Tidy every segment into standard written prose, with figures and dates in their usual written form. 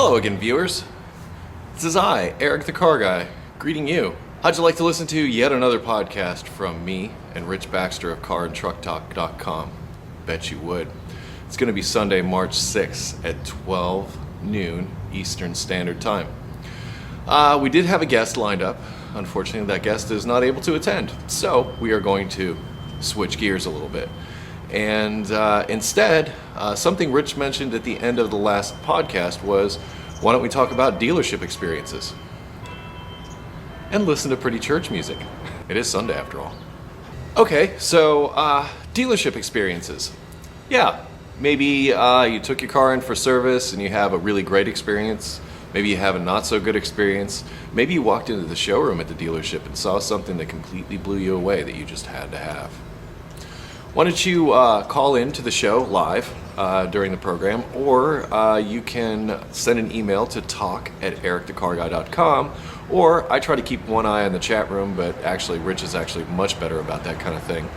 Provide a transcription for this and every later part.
Hello again, viewers. This is I, Eric the Car Guy, greeting you. How'd you like to listen to yet another podcast from me and Rich Baxter of CarAndTruckTalk.com? Bet you would. It's going to be Sunday, March 6th at 12 noon Eastern Standard Time. We did have a guest lined up. Unfortunately, that guest is not able to attend, so we are going to switch gears a little bit. And instead, something Rich mentioned at the end of the last podcast was, why don't we talk about dealership experiences? And listen to pretty church music. It is Sunday after all. Okay, so dealership experiences. Yeah, maybe you took your car in for service and you have a really great experience. Maybe you have a not so good experience. Maybe you walked into the showroom at the dealership and saw something that completely blew you away that you just had to have. Why don't you call in to the show live during the program, or you can send an email to talk@EricTheCarGuy.com, or I try to keep one eye on the chat room, but actually Rich is actually much better about that kind of thing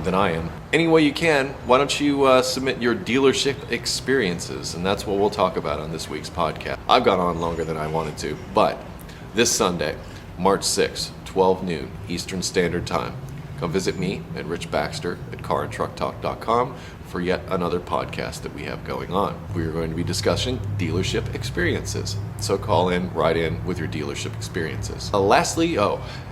than I am. Any way you can, why don't you submit your dealership experiences, and that's what we'll talk about on this week's podcast. I've gone on longer than I wanted to, but this Sunday, March 6th, 12 noon Eastern Standard Time, come visit me and Rich Baxter at CarAndTruckTalk.com for yet another podcast that we have going on. We are going to be discussing dealership experiences. So call in, write in with your dealership experiences. Lastly,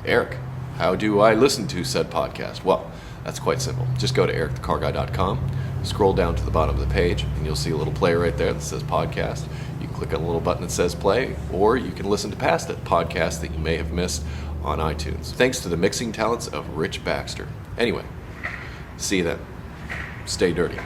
Eric, how do I listen to said podcast? Well, that's quite simple. Just go to EricTheCarGuy.com, scroll down to the bottom of the page, and you'll see a little player right there that says podcast. You can click on a little button that says play, or you can listen to past podcasts that you may have missed on iTunes, thanks to the mixing talents of Rich Baxter. Anyway, see you then. Stay dirty.